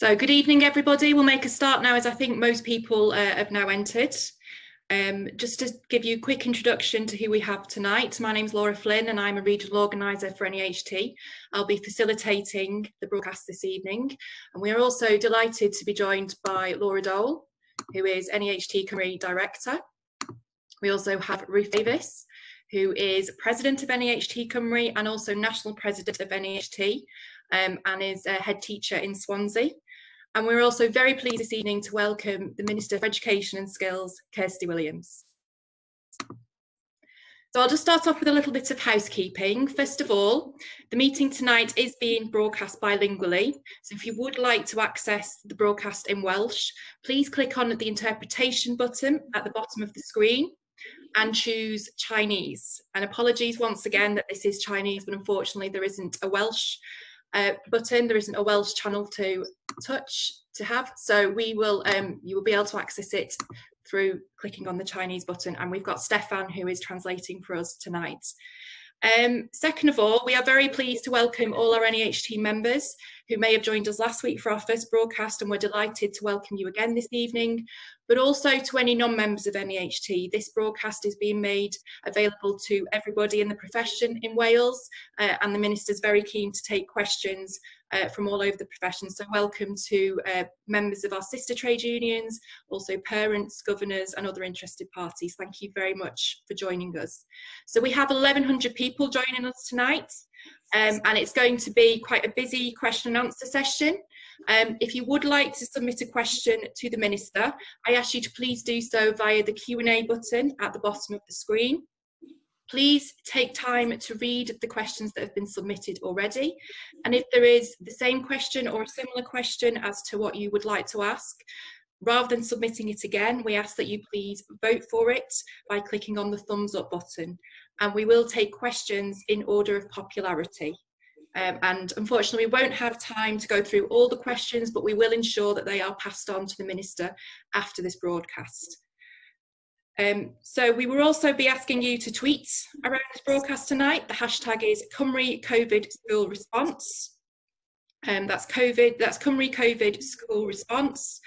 So good evening, everybody. We'll make a start now, as I think most people have now entered. Just to give you a quick introduction to who we have tonight. My name's Laura Flynn and I'm a regional organiser for NAHT. I'll be facilitating the broadcast this evening. And we are also delighted to be joined by Laura Dole, who is NAHT Cymru Director. We also have Ruth Davis, who is President of NAHT Cymru and also National President of NAHT, and is a head teacher in Swansea. And we're also very pleased this evening to welcome the Minister for Education and Skills, Kirsty Williams. So I'll just start off with a little bit of housekeeping. First of all, the meeting tonight is being broadcast bilingually. So if you would like to access the broadcast in Welsh, please click on the interpretation button at the bottom of the screen and choose Chinese. And apologies once again that this is Chinese, but unfortunately there isn't a Welsh button, there isn't a Welsh channel to have, so we will you will be able to access it through clicking on the Chinese button, and we've got Stefan who is translating for us tonight. Second of all, we are very pleased to welcome all our NAHT members who may have joined us last week for our first broadcast, and we're delighted to welcome you again this evening, but also to any non-members of NAHT. This broadcast is being made available to everybody in the profession in Wales, and the Minister's very keen to take questions from all over the profession. So welcome to members of our sister trade unions, also parents, governors and other interested parties. Thank you very much for joining us. So we have 1,100 people joining us tonight, and it's going to be quite a busy question and answer session. If you would like to submit a question to the Minister, I ask you to please do so via the Q&A button at the bottom of the screen. Please take time to read the questions that have been submitted already. And if there is the same question or a similar question as to what you would like to ask, rather than submitting it again, we ask that you please vote for it by clicking on the thumbs up button. And we will take questions in order of popularity. And unfortunately, we won't have time to go through all the questions, but we will ensure that they are passed on to the Minister after this broadcast. So we will also be asking you to tweet around this broadcast tonight. The hashtag is Cymru COVID School Response. That's Cymru COVID School Response.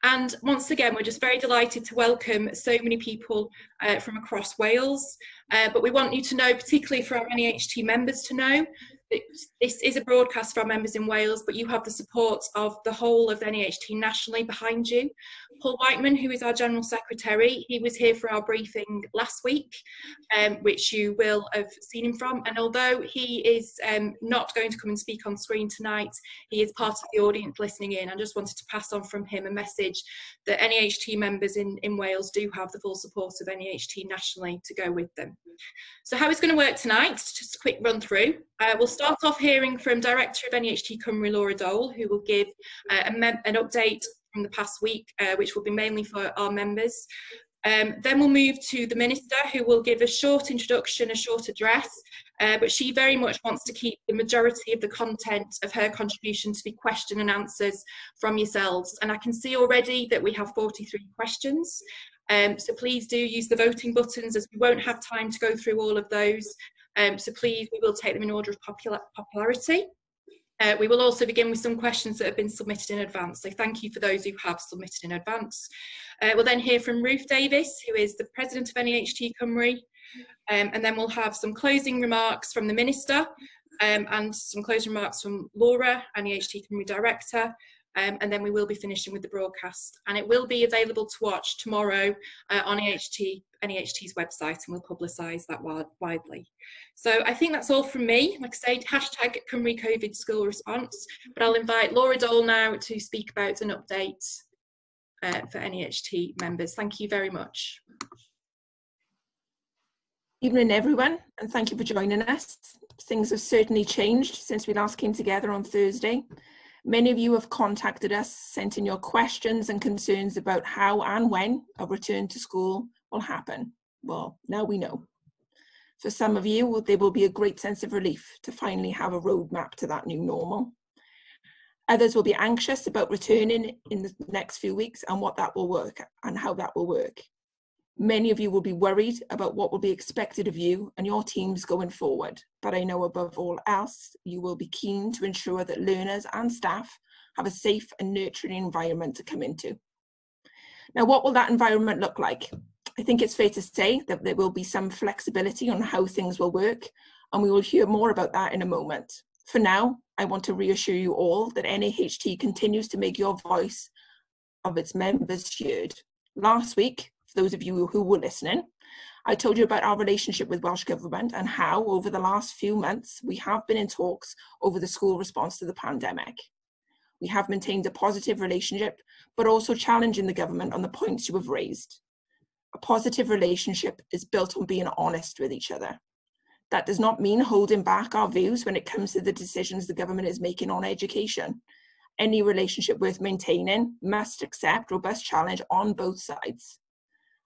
And once again, we're just very delighted to welcome so many people from across Wales. But we want you to know, particularly for our NAHT members to know, that this is a broadcast for our members in Wales, but you have the support of the whole of NAHT nationally behind you. Paul Whiteman, who is our General Secretary, he was here for our briefing last week, which you will have seen him from. And although he is not going to come and speak on screen tonight, he is part of the audience listening in. I just wanted to pass on from him a message that NAHT members in Wales do have the full support of NAHT nationally to go with them. So how it's going to work tonight, just a quick run through. We'll start off hearing from Director of NAHT Cymru, Laura Dole, who will give an update from the past week, which will be mainly for our members. Then we'll move to the Minister, who will give a short introduction, a short address, but she very much wants to keep the majority of the content of her contribution to be question and answers from yourselves. And I can see already that we have 43 questions. So please do use the voting buttons, as we won't have time to go through all of those. So please, we will take them in order of popularity. We will also begin with some questions that have been submitted in advance. So thank you for those who have submitted in advance. We'll then hear from Ruth Davis, who is the President of NAHT Cymru. And then we'll have some closing remarks from the Minister and some closing remarks from Laura, NAHT Cymru Director. And then we will be finishing with the broadcast, and it will be available to watch tomorrow on NAHT's website, and we'll publicise that widely. So I think that's all from me. Like I said, hashtag Cymru COVID School Response, but I'll invite Laura Dole now to speak about an update for NAHT members. Thank you very much. Evening everyone, and thank you for joining us. Things have certainly changed since we last came together on Thursday. Many of you have contacted us, sent in your questions and concerns about how and when a return to school will happen. Well, now we know. For some of you, there will be a great sense of relief to finally have a roadmap to that new normal. Others will be anxious about returning in the next few weeks and what that will work and how that will work. Many of you will be worried about what will be expected of you and your teams going forward, but I know above all else, you will be keen to ensure that learners and staff have a safe and nurturing environment to come into. Now, what will that environment look like? I think it's fair to say that there will be some flexibility on how things will work, and we will hear more about that in a moment. For now, I want to reassure you all that NAHT continues to make your voice of its members heard. Last week, for those of you who were listening, I told you about our relationship with Welsh Government and how over the last few months we have been in talks over the school response to the pandemic. We have maintained a positive relationship, but also challenging the government on the points you have raised. A positive relationship is built on being honest with each other. That does not mean holding back our views when it comes to the decisions the government is making on education. Any relationship worth maintaining must accept robust challenge on both sides.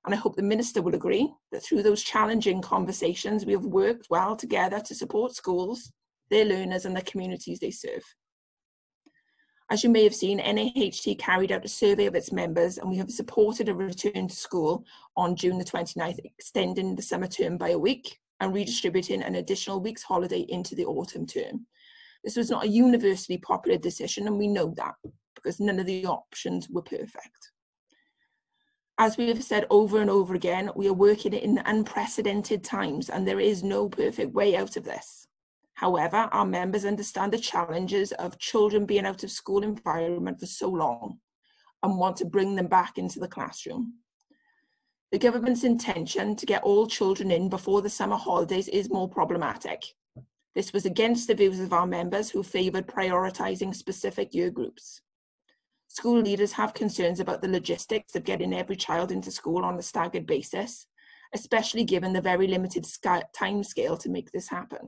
And I hope the Minister will agree that through those challenging conversations, we have worked well together to support schools, their learners and the communities they serve. As you may have seen, NAHT carried out a survey of its members and we have supported a return to school on June the 29th, extending the summer term by a week and redistributing an additional week's holiday into the autumn term. This was not a universally popular decision, and we know that because none of the options were perfect. As we have said over and over again, we are working in unprecedented times and there is no perfect way out of this. However, our members understand the challenges of children being out of school environment for so long and want to bring them back into the classroom. The government's intention to get all children in before the summer holidays is more problematic. This was against the views of our members who favoured prioritising specific year groups. School leaders have concerns about the logistics of getting every child into school on a staggered basis, especially given the very limited timescale to make this happen.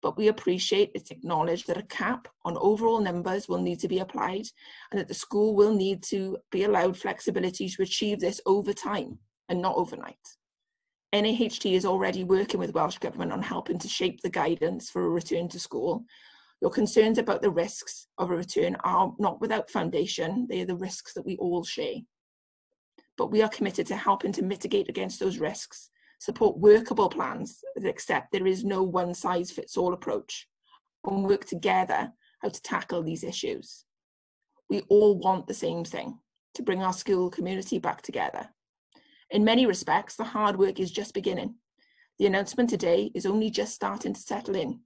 But we appreciate it's acknowledged that a cap on overall numbers will need to be applied and that the school will need to be allowed flexibility to achieve this over time and not overnight. NAHT is already working with Welsh Government on helping to shape the guidance for a return to school. Your concerns about the risks of a return are not without foundation. They are the risks that we all share. But we are committed to helping to mitigate against those risks, support workable plans that accept there is no one-size-fits-all approach, and work together how to tackle these issues. We all want the same thing, to bring our school community back together. In many respects, the hard work is just beginning. The announcement today is only just starting to settle in.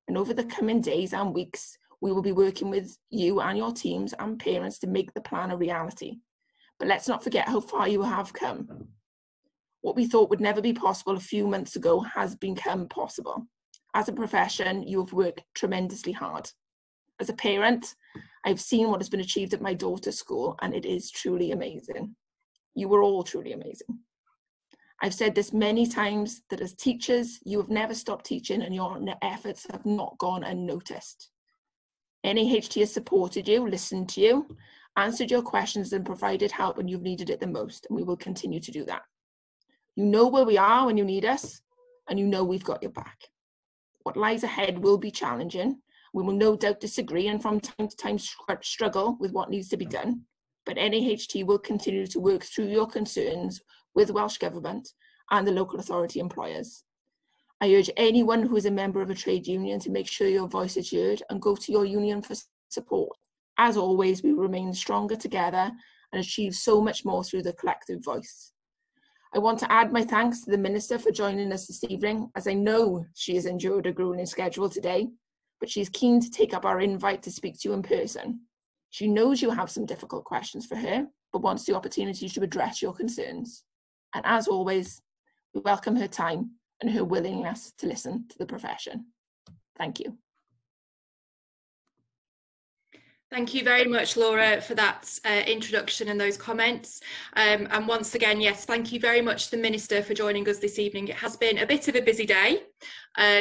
And over the coming days and weeks, we will be working with you and your teams and parents to make the plan a reality. But let's not forget how far you have come. What we thought would never be possible a few months ago has become possible. As a profession, you have worked tremendously hard. As a parent, I've seen what has been achieved at my daughter's school, and it is truly amazing. You were all truly amazing. I've said this many times that as teachers, you have never stopped teaching and your efforts have not gone unnoticed. NAHT has supported you, listened to you, answered your questions and provided help when you've needed it the most, and we will continue to do that. You know where we are when you need us, and you know we've got your back. What lies ahead will be challenging. We will no doubt disagree and from time to time struggle with what needs to be done, but NAHT will continue to work through your concerns with Welsh Government and the local authority employers. I urge anyone who is a member of a trade union to make sure your voice is heard and go to your union for support. As always, we remain stronger together and achieve so much more through the collective voice. I want to add my thanks to the Minister for joining us this evening, as I know she has endured a grueling schedule today, but she is keen to take up our invite to speak to you in person. She knows you have some difficult questions for her, but wants the opportunity to address your concerns. And as always, we welcome her time and her willingness to listen to the profession. Thank you. Thank you very much, Laura, for that introduction and those comments. And once again, yes, thank you very much to the Minister for joining us this evening. It has been a bit of a busy day.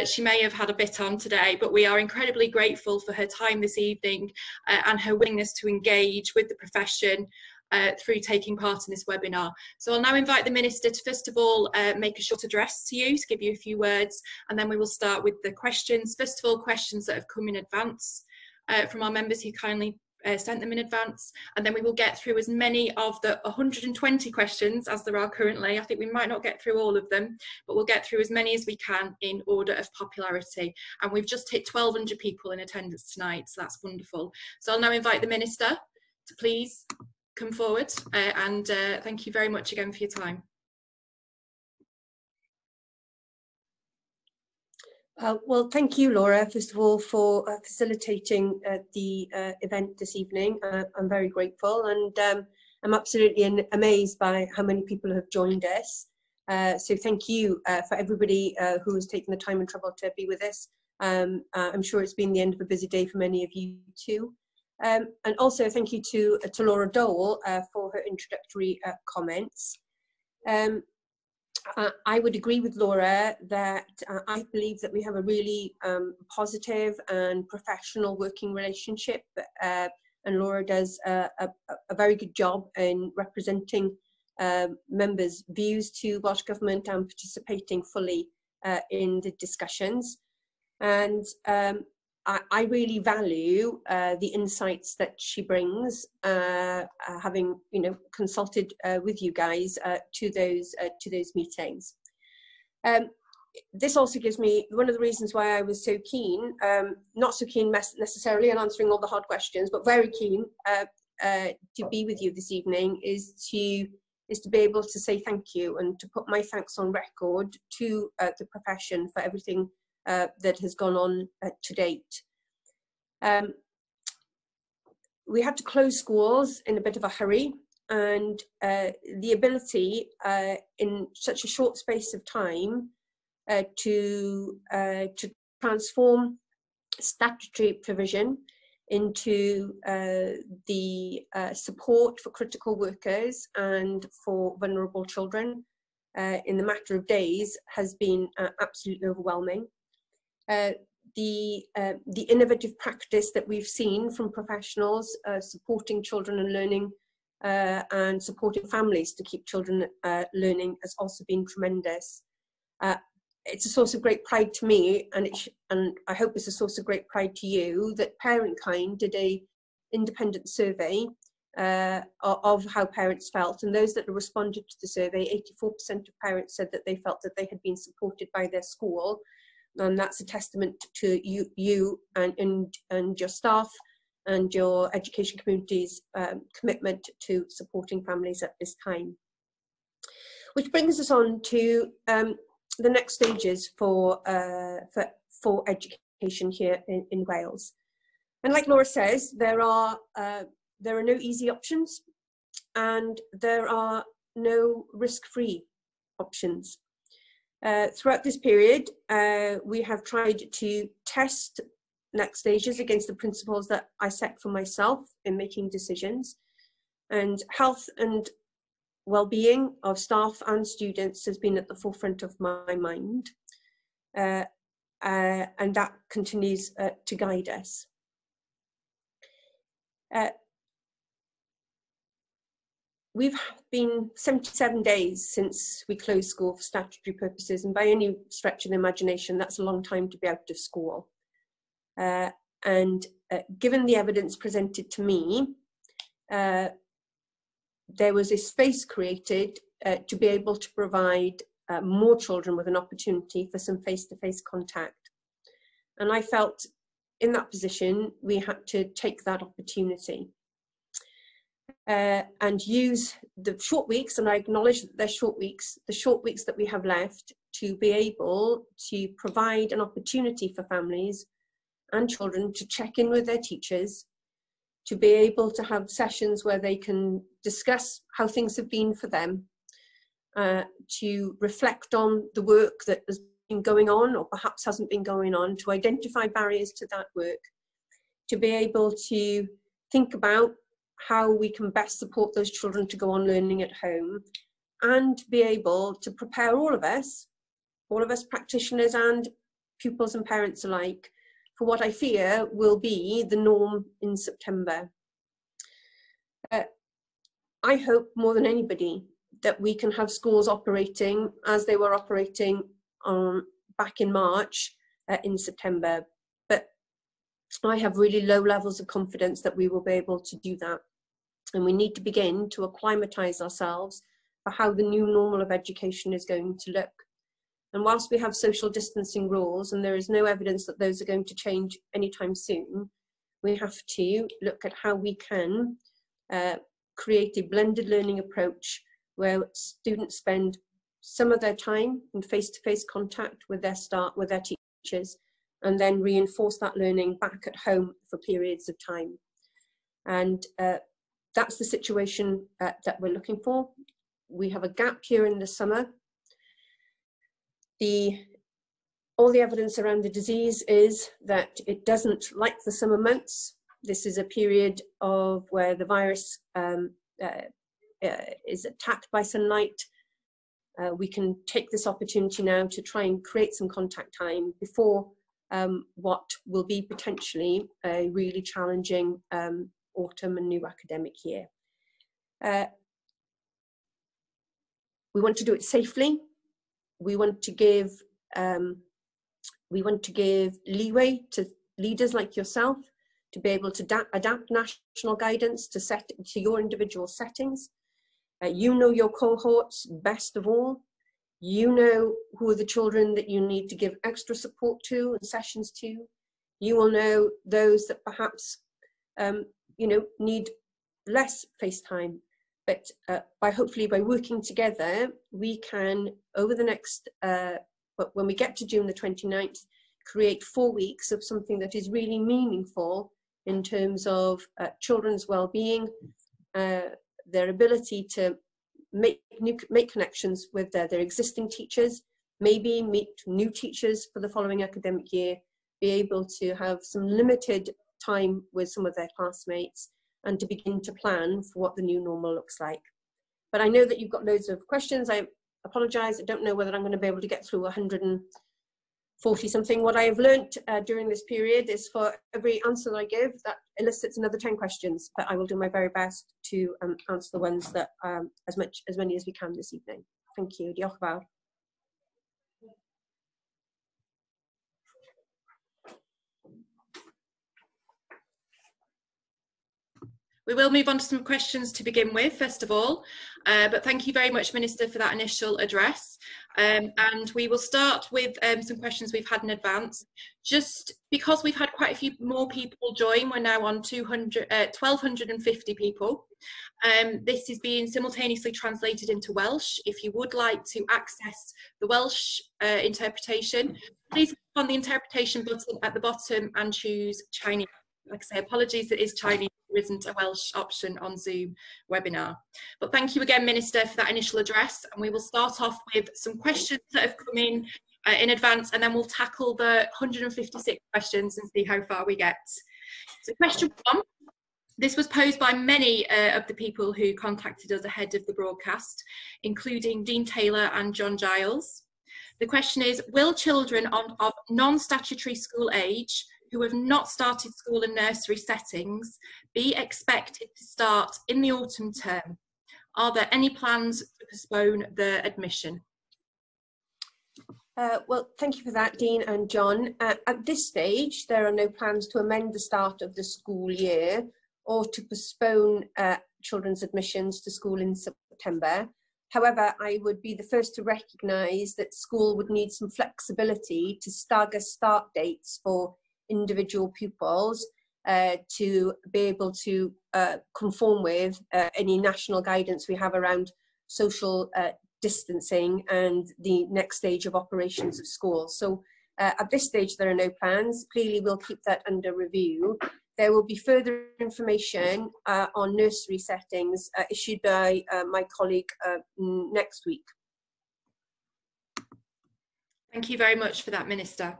She may have had a bit on today, but we are incredibly grateful for her time this evening and her willingness to engage with the profession through taking part in this webinar. So I'll now invite the Minister to first of all make a short address to you, to give you a few words, and then we will start with the questions. First of all, questions that have come in advance from our members who kindly sent them in advance, and then we will get through as many of the 120 questions as there are currently. I think we might not get through all of them, but we'll get through as many as we can in order of popularity. And we've just hit 1,200 people in attendance tonight, so that's wonderful. So I'll now invite the Minister to please come forward, and thank you very much again for your time. Well, thank you, Laura, first of all, for facilitating the event this evening. I'm very grateful, and I'm absolutely amazed by how many people have joined us. So thank you for everybody who has taken the time and trouble to be with us. I'm sure it's been the end of a busy day for many of you too. And also thank you to Laura Dole for her introductory comments. I would agree with Laura that I believe that we have a really positive and professional working relationship, and Laura does a very good job in representing members' views to Welsh Government and participating fully in the discussions. And I really value the insights that she brings, having consulted with you guys to those meetings. This also gives me one of the reasons why I was so keen, not so keen necessarily on answering all the hard questions, but very keen to be with you this evening, is to be able to say thank you and to put my thanks on record to the profession for everything that has gone on to date. We had to close schools in a bit of a hurry, and the ability in such a short space of time to transform statutory provision into the support for critical workers and for vulnerable children in the matter of days has been absolutely overwhelming. The innovative practice that we've seen from professionals supporting children and learning and supporting families to keep children learning has also been tremendous. It's a source of great pride to me, and I hope it's a source of great pride to you, that Parentkind did an independent survey of how parents felt, and those that responded to the survey, 84% of parents said that they felt that they had been supported by their school. And that's a testament to you and your staff and your education community's commitment to supporting families at this time. Which brings us on to the next stages for education here in Wales. And like Laura says, there are no easy options, and there are no risk-free options. Throughout this period, we have tried to test next stages against the principles that I set for myself in making decisions, and health and well-being of staff and students has been at the forefront of my mind, and that continues to guide us. We've been 77 days since we closed school for statutory purposes, and by any stretch of the imagination, that's a long time to be out of school. And given the evidence presented to me, there was a space created to be able to provide more children with an opportunity for some face-to-face contact. And I felt in that position, we had to take that opportunity. And use the short weeks, and I acknowledge that they're short weeks, the short weeks that we have left, to be able to provide an opportunity for families and children to check in with their teachers, to be able to have sessions where they can discuss how things have been for them, to reflect on the work that has been going on or perhaps hasn't been going on, to identify barriers to that work, to be able to think about how we can best support those children to go on learning at home, and be able to prepare all of us practitioners and pupils and parents alike, for what I fear will be the norm in September. I hope more than anybody that we can have schools operating as they were operating back in March in September. But I have really low levels of confidence that we will be able to do that. And we need to begin to acclimatise ourselves for how the new normal of education is going to look. And whilst we have social distancing rules, and there is no evidence that those are going to change anytime soon, we have to look at how we can create a blended learning approach where students spend some of their time in face-to-face contact with their teachers, and then reinforce that learning back at home for periods of time. And that's the situation that we're looking for. We have a gap here in the summer. All the evidence around the disease is that it doesn't like the summer months. This is a period of where the virus is attacked by sunlight. We can take this opportunity now to try and create some contact time before what will be potentially a really challenging autumn and new academic year. We want to do it safely. We want to give leeway to leaders like yourself to be able to adapt national guidance to your individual settings. You know your cohorts best of all. You know who are the children that you need to give extra support to and sessions to. You will know those that perhaps need less face time. But hopefully by working together, we can, over the next, when we get to June the 29th, create 4 weeks of something that is really meaningful in terms of children's well-being, their ability to make connections with their existing teachers, maybe meet new teachers for the following academic year, be able to have some limited time with some of their classmates, and to begin to plan for what the new normal looks like. But I know that you've got loads of questions. I apologise, I don't know whether I'm going to be able to get through 140 something. What I have learnt during this period is for every answer that I give, that elicits another 10 questions, but I will do my very best to answer the ones that, as many as we can this evening. Thank you. Diolch yn fawr. We will move on to some questions to begin with, first of all, but thank you very much, Minister, for that initial address. And we will start with some questions we've had in advance. Just because we've had quite a few more people join, we're now on 1,250 people. This is being simultaneously translated into Welsh. If you would like to access the Welsh interpretation, please click on the interpretation button at the bottom and choose Chinese. Like I say, apologies, it is Chinese. There isn't a Welsh option on Zoom webinar. But thank you again, Minister, for that initial address. And we will start off with some questions that have come in advance, and then we'll tackle the 156 questions and see how far we get. So question 1, this was posed by many of the people who contacted us ahead of the broadcast, including Dean Taylor and John Giles. The question is, will children of non-statutory school age who have not started school in nursery settings be expected to start in the autumn term? Are there any plans to postpone their admission? Well, thank you for that, Dean and John. At this stage, there are no plans to amend the start of the school year or to postpone children's admissions to school in September. However, I would be the first to recognise that school would need some flexibility to stagger start dates for individual pupils to be able to conform with any national guidance we have around social distancing and the next stage of operations of schools. So at this stage there are no plans. Clearly we'll keep that under review. There will be further information on nursery settings issued by my colleague next week. Thank you very much for that, Minister.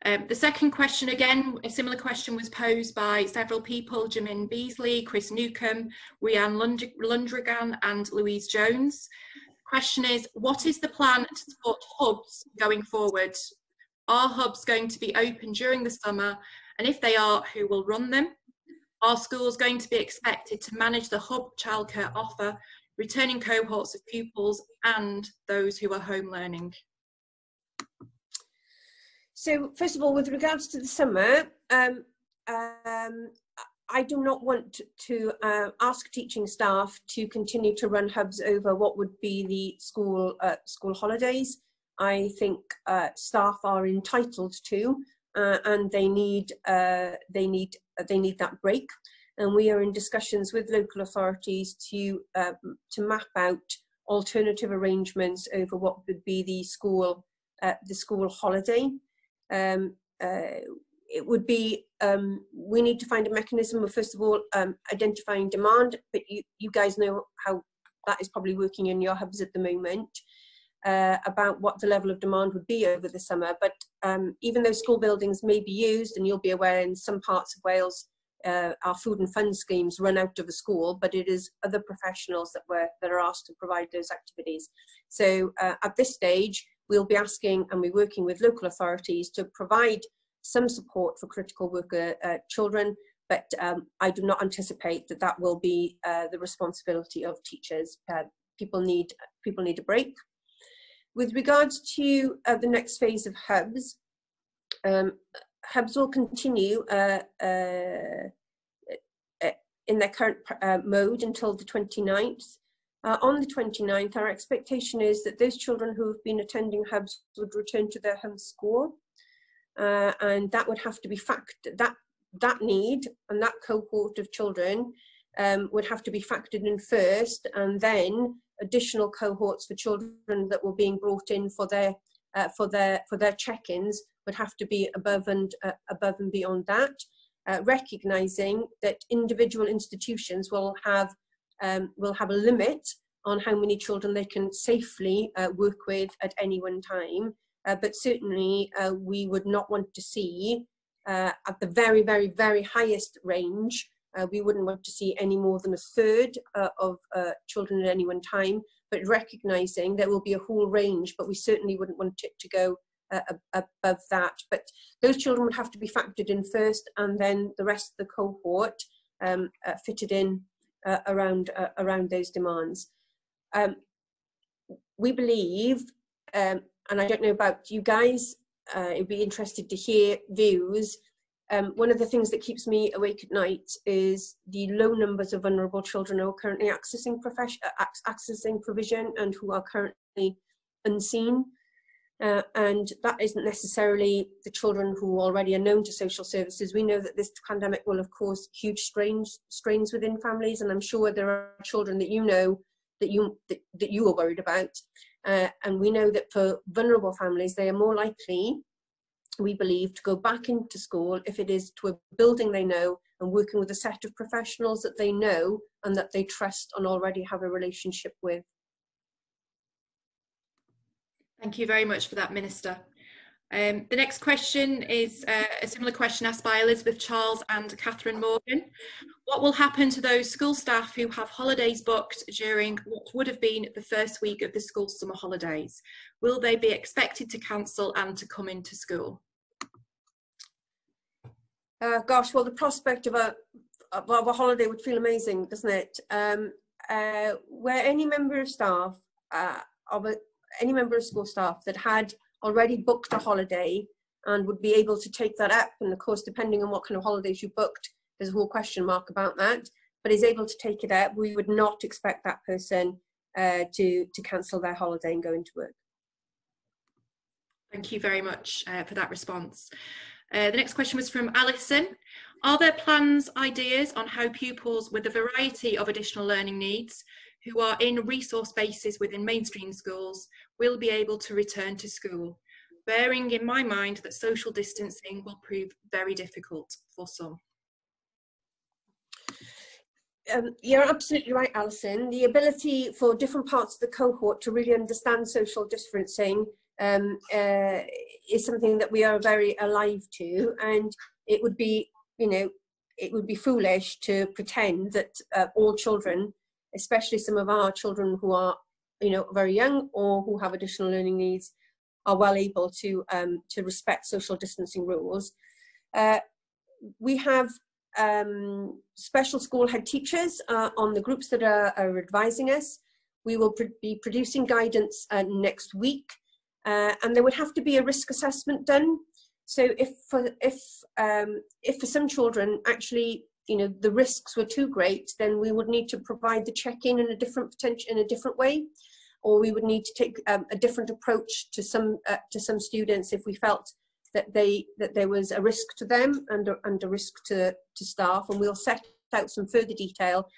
The second question, again, a similar question was posed by several people: Jamin Beasley, Chris Newcomb, Rhiann Lundrigan and Louise Jones. The question is, what is the plan to support hubs going forward? Are hubs going to be open during the summer? And if they are, who will run them? Are schools going to be expected to manage the hub childcare offer, returning cohorts of pupils and those who are home learning? So first of all, with regards to the summer, I do not want to ask teaching staff to continue to run hubs over what would be the school holidays. I think staff are entitled to, and they need that break. And we are in discussions with local authorities to map out alternative arrangements over what would be the school holiday. It would be, we need to find a mechanism of, first of all, identifying demand, but you guys know how that is probably working in your hubs at the moment, about what the level of demand would be over the summer. But even though school buildings may be used, and you'll be aware in some parts of Wales, our food and fund schemes run out of a school, but it is other professionals that are asked to provide those activities. So at this stage, we'll be asking, and we're working with local authorities to provide some support for critical worker children, but I do not anticipate that that will be the responsibility of teachers. People need a break. With regards to the next phase of hubs, hubs will continue in their current mode until the 29th. On the 29th, our expectation is that those children who have been attending hubs would return to their home school. And that would have to be that need and that cohort of children would have to be factored in first, and then additional cohorts for children that were being brought in for their check-ins would have to be above and beyond that, recognizing that individual institutions will have a limit on how many children they can safely work with at any one time. But certainly we would not want to see, at the very, very, very highest range, we wouldn't want to see any more than a third of children at any one time, but recognising there will be a whole range, but we certainly wouldn't want it to go above that. But those children would have to be factored in first, and then the rest of the cohort fitted in around those demands. We believe, and I don't know about you guys, it'd be interested to hear views. One of the things that keeps me awake at night is the low numbers of vulnerable children who are currently accessing provision and who are currently unseen. And that isn't necessarily the children who already are known to social services. We know that this pandemic will have caused huge strains within families, and I'm sure there are children that you know that you are worried about. And we know that for vulnerable families, they are more likely, we believe, to go back into school if it is to a building they know and working with a set of professionals that they know and that they trust and already have a relationship with. Thank you very much for that, Minister. The next question is a similar question asked by Elizabeth Charles and Catherine Morgan. What will happen to those school staff who have holidays booked during what would have been the first week of the school summer holidays? Will they be expected to cancel and to come into school? Gosh, well, the prospect of a holiday would feel amazing, doesn't it? Where any member of staff, any member of school staff that had already booked a holiday and would be able to take that up, and of course depending on what kind of holidays you booked, there's a whole question mark about that, but is able to take it up, we would not expect that person to cancel their holiday and go into work. Thank you very much for that response. The next question was from Alison. Are there plans, ideas on how pupils with a variety of additional learning needs who are in resource bases within mainstream schools will be able to return to school, bearing in my mind that social distancing will prove very difficult for some? You're absolutely right, Alison. The ability for different parts of the cohort to really understand social distancing is something that we are very alive to, and it would be, it would be foolish to pretend that all children, especially some of our children who are, very young or who have additional learning needs, are well able to respect social distancing rules. We have special school head teachers on the groups that are advising us. We will be producing guidance next week, and there would have to be a risk assessment done. So if for some children actually, you know, the risks were too great, then we would need to provide the check-in in a different way, or we would need to take a different approach to some students if we felt that there was a risk to them and a risk to staff. And we'll set out some further detail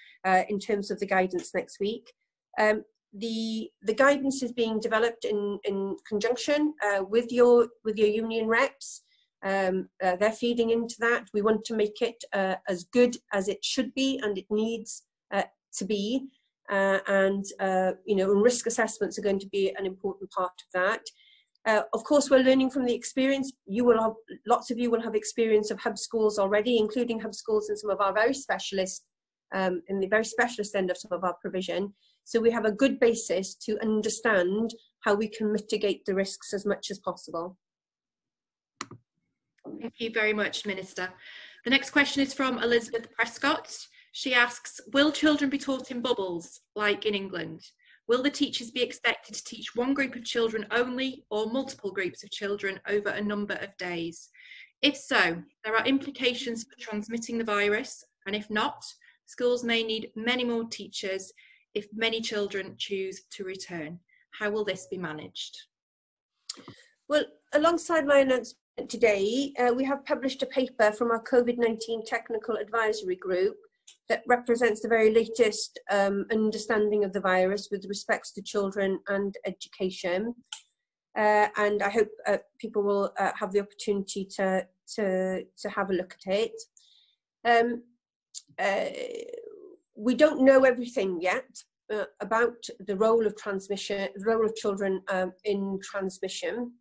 in terms of the guidance next week. The guidance is being developed in conjunction with your union reps. They're feeding into that. We want to make it as good as it should be and it needs to be. You know, and risk assessments are going to be an important part of that. Of course, we're learning from the experience. Lots of you will have experience of hub schools already, including hub schools in some of our very specialist, in the very specialist end of some of our provision. So we have a good basis to understand how we can mitigate the risks as much as possible. Thank you very much, Minister. The next question is from Elizabeth Prescott. She asks, will children be taught in bubbles, like in England? Will the teachers be expected to teach one group of children only or multiple groups of children over a number of days? If so, there are implications for transmitting the virus, and if not, schools may need many more teachers if many children choose to return. How will this be managed? Well, alongside my announcement today, we have published a paper from our COVID-19 Technical Advisory Group that represents the very latest understanding of the virus with respects to children and education. And I hope people will have the opportunity to have a look at it. We don't know everything yet about the role of transmission, the role of children in transmission.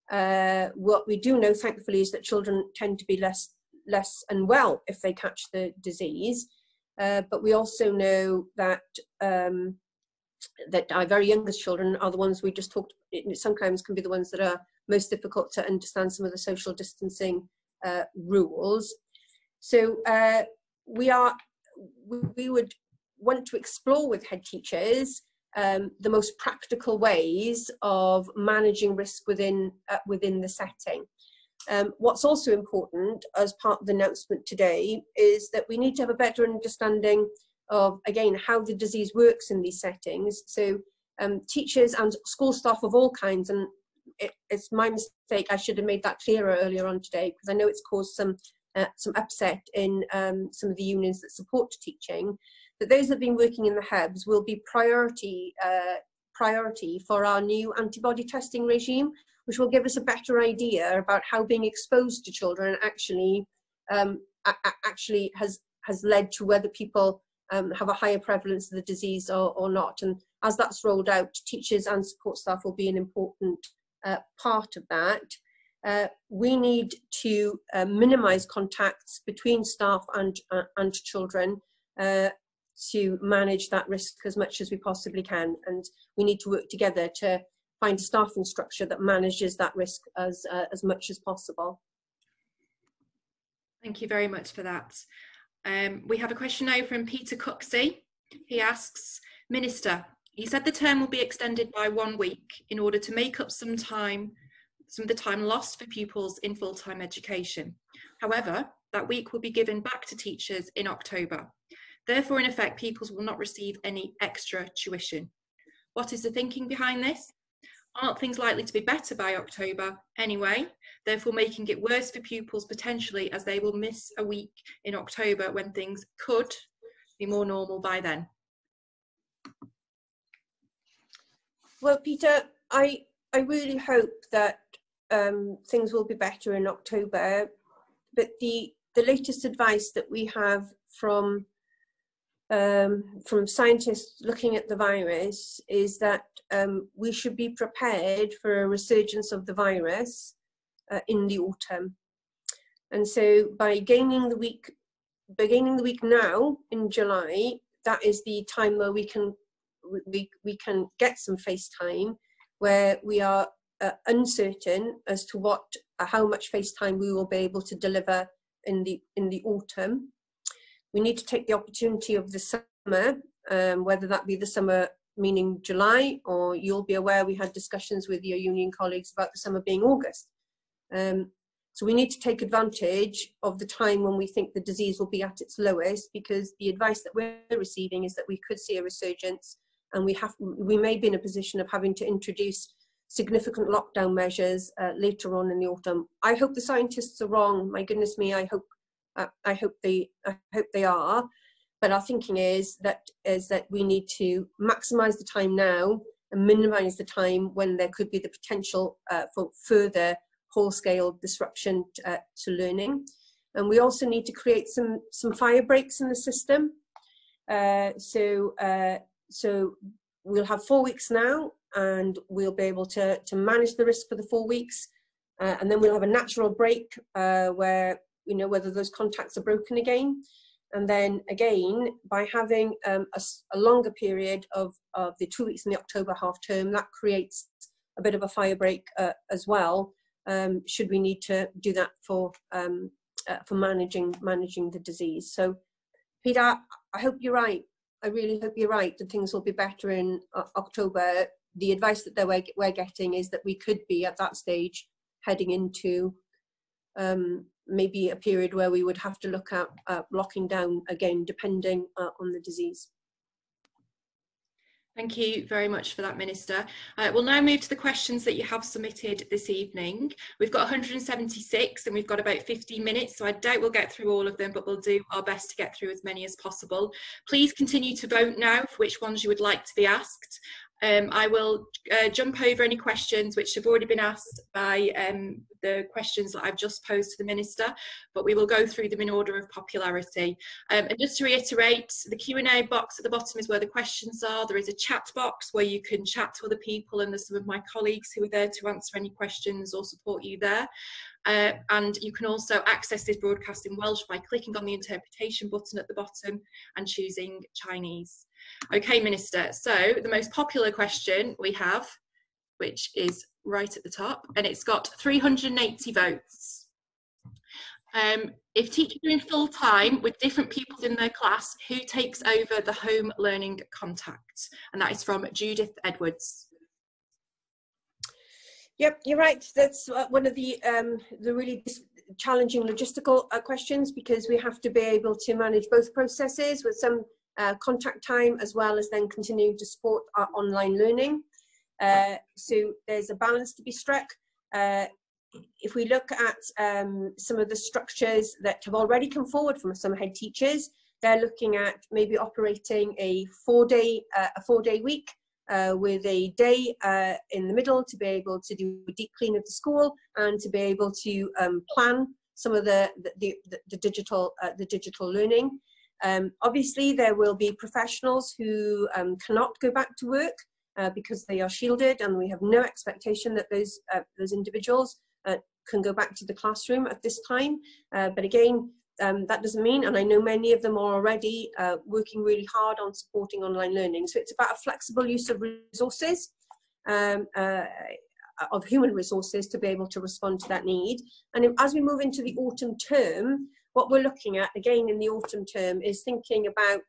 What we do know, thankfully, is that children tend to be less unwell if they catch the disease. But we also know that that our very youngest children are the ones we just talked about. It sometimes can be the ones that are most difficult to understand some of the social distancing rules. So we would want to explore with head teachers the most practical ways of managing risk within the setting. What's also important as part of the announcement today is that we need to have a better understanding of, again, how the disease works in these settings. So teachers and school staff of all kinds, and it's my mistake, I should have made that clearer earlier on today, because I know it's caused some upset in some of the unions that support teaching, that those that have been working in the hubs will be priority for our new antibody testing regime, which will give us a better idea about how being exposed to children actually has led to whether people have a higher prevalence of the disease or not. And as that's rolled out, teachers and support staff will be an important part of that. We need to minimise contacts between staff and children to manage that risk as much as we possibly can, and we need to work together to find a staffing structure that manages that risk as much as possible. Thank you very much for that. We have a question now from Peter Cooksey. He asks, Minister, you said the term will be extended by 1 week in order to make up some of the time lost for pupils in full-time education. However, that week will be given back to teachers in October. Therefore, in effect, pupils will not receive any extra tuition. What is the thinking behind this? Aren't things likely to be better by October anyway, therefore making it worse for pupils potentially, as they will miss a week in October when things could be more normal by then? Well, Peter, I really hope that things will be better in October, but the latest advice that we have from scientists looking at the virus is that we should be prepared for a resurgence of the virus in the autumn. And so by beginning the week now in July, that is the time where we can get some face time, where we are uncertain as to how much face time we will be able to deliver in the autumn. We need to take the opportunity of the summer, whether that be the summer meaning July, or you'll be aware we had discussions with your union colleagues about the summer being August. So we need to take advantage of the time when we think the disease will be at its lowest, because the advice that we're receiving is that we could see a resurgence, and we may be in a position of having to introduce significant lockdown measures later on in the autumn. I hope the scientists are wrong. My goodness me, I hope they are. But our thinking is that we need to maximise the time now and minimise the time when there could be the potential for further whole-scale disruption to learning. And we also need to create some fire breaks in the system. So we'll have 4 weeks now, and we'll be able to manage the risk for the 4 weeks, and then we'll have a natural break where, you know, whether those contacts are broken again. And then again, by having a longer period of the 2 weeks in the October half term, that creates a bit of a fire break as well, should we need to do that for managing the disease. So Peter, I hope you're right. I really hope you're right that things will be better in October. The advice that we're getting is that we could be at that stage heading into maybe a period where we would have to look at locking down again, depending on the disease. Thank you very much for that, Minister. We'll now move to the questions that you have submitted this evening. We've got 176 and we've got about 15 minutes, so I doubt we'll get through all of them, but we'll do our best to get through as many as possible. Please continue to vote now for which ones you would like to be asked. I will jump over any questions which have already been asked by the questions that I've just posed to the Minister, but we will go through them in order of popularity. And just to reiterate, the Q&A box at the bottom is where the questions are. There is a chat box where you can chat to other people, and there's some of my colleagues who are there to answer any questions or support you there. And you can also access this broadcast in Welsh by clicking on the interpretation button at the bottom and choosing Chinese. Okay, Minister, so the most popular question we have, which is right at the top, and it's got 380 votes. If teachers are in full time with different pupils in their class, who takes over the home learning contact? And that is from Judith Edwards. Yep, you're right. That's one of the really challenging logistical questions, because we have to be able to manage both processes with some contact time, as well as then continuing to support our online learning. So there's a balance to be struck. If we look at some of the structures that have already come forward from some head teachers, they're looking at maybe operating a four-day week with a day in the middle to be able to do a deep clean of the school and to be able to plan some of the digital learning. Obviously, there will be professionals who cannot go back to work because they are shielded, and we have no expectation that those individuals can go back to the classroom at this time. But again, that doesn't mean, and I know many of them are already working really hard on supporting online learning. So it's about a flexible use of resources, of human resources, to be able to respond to that need. And as we move into the autumn term, what we're looking at again in the autumn term is thinking about,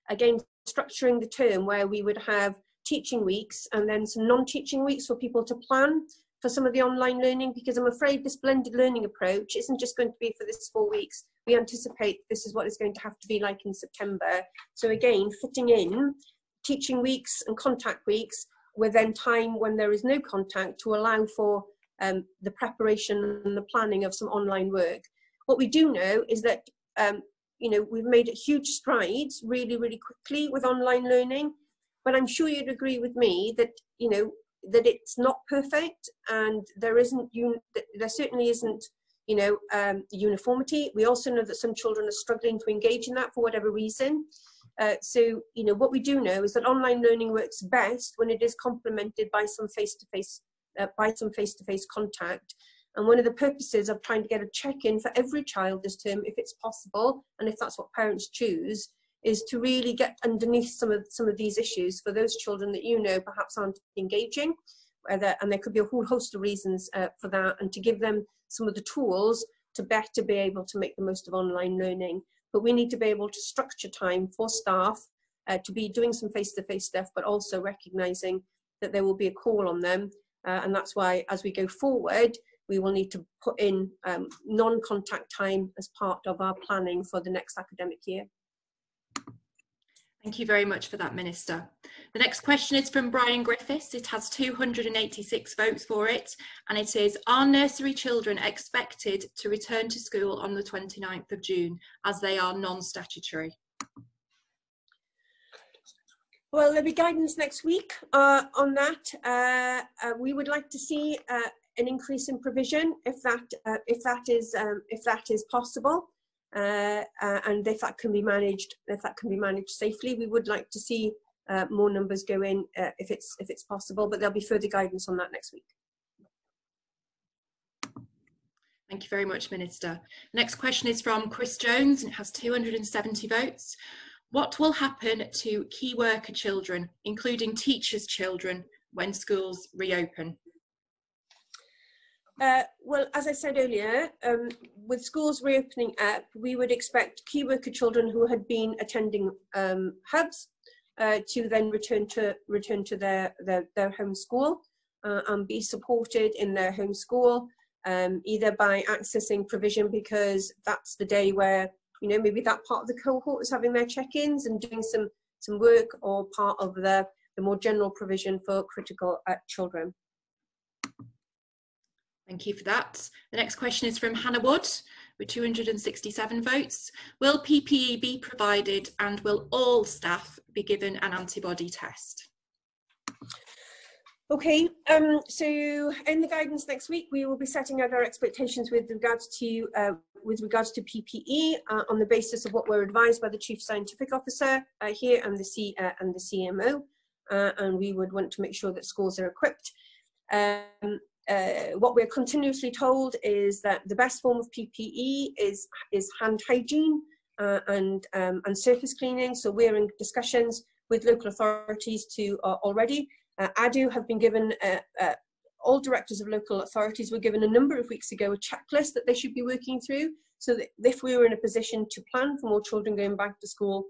again, structuring the term where we would have teaching weeks and then some non-teaching weeks for people to plan for some of the online learning, because I'm afraid this blended learning approach isn't just going to be for this 4 weeks. We anticipate this is what it's going to have to be like in September. So again, fitting in teaching weeks and contact weeks with then time when there is no contact to allow for the preparation and the planning of some online work. What we do know is that you know, we've made huge strides really, really quickly with online learning, but I'm sure you'd agree with me that, you know, that it's not perfect, and there certainly isn't, you know, uniformity. We also know that some children are struggling to engage in that for whatever reason. So, you know, what we do know is that online learning works best when it is complemented by some face-to-face contact. And one of the purposes of trying to get a check-in for every child this term, if it's possible, and if that's what parents choose, is to really get underneath some of these issues for those children that, you know, perhaps aren't engaging, and there could be a whole host of reasons for that, and to give them some of the tools to better be able to make the most of online learning. But we need to be able to structure time for staff to be doing some face-to-face stuff, but also recognising that there will be a call on them. And that's why, as we go forward, we will need to put in non-contact time as part of our planning for the next academic year. Thank you very much for that, Minister. The next question is from Brian Griffiths. It has 286 votes for it, and it is, are nursery children expected to return to school on the 29th of June, as they are non-statutory? Well, there'll be guidance next week on that. We would like to see an increase in provision if that is possible. And if that can be managed, safely, we would like to see more numbers go in if it's possible. But there'll be further guidance on that next week. Thank you very much, Minister. Next question is from Chris Jones, and it has 270 votes. What will happen to key worker children, including teachers' children, when schools reopen? Well, as I said earlier, with schools reopening up, we would expect key worker children who had been attending hubs to then return to their home school and be supported in their home school, either by accessing provision, because that's the day where, you know, maybe that part of the cohort is having their check-ins and doing some work, or part of the more general provision for critical children. Thank you for that. The next question is from Hannah Wood with 267 votes. Will PPE be provided, and will all staff be given an antibody test? Okay, so in the guidance next week, we will be setting out our expectations with regards to PPE on the basis of what we're advised by the Chief Scientific Officer here and the CMO, and we would want to make sure that schools are equipped. What we're continuously told is that the best form of PPE is hand hygiene and surface cleaning. So we're in discussions with local authorities to already. ADU have been given, all directors of local authorities were given a number of weeks ago a checklist that they should be working through, so that if we were in a position to plan for more children going back to school,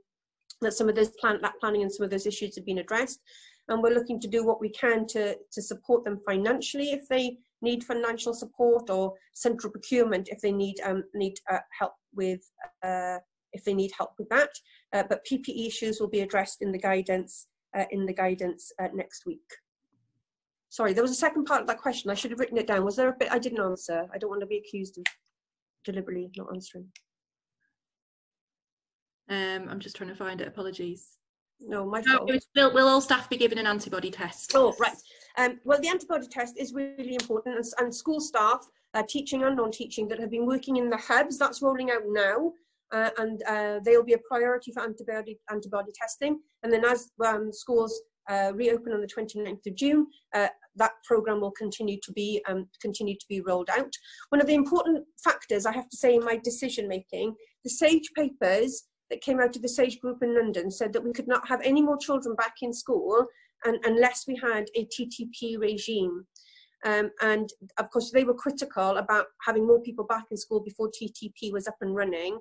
that some of those planning and some of those issues have been addressed. And we're looking to do what we can to support them financially if they need financial support, or central procurement if they need help with that. But PPE issues will be addressed in the guidance next week. Sorry, there was a second part of that question. I should have written it down. Was there a bit I didn't answer? I don't want to be accused of deliberately not answering. I'm just trying to find it. Apologies. No, my fault. Will all staff be given an antibody test? Oh, right. Well, the antibody test is really important, and school staff, teaching and non-teaching, that have been working in the hubs, that's rolling out now, and they'll be a priority for antibody testing. And then as schools reopen on the 29th of June, that programme will continue to be rolled out. One of the important factors, I have to say, in my decision making, the SAGE papers that came out of the SAGE group in London said that we could not have any more children back in school unless we had a TTP regime. And of course, they were critical about having more people back in school before TTP was up and running.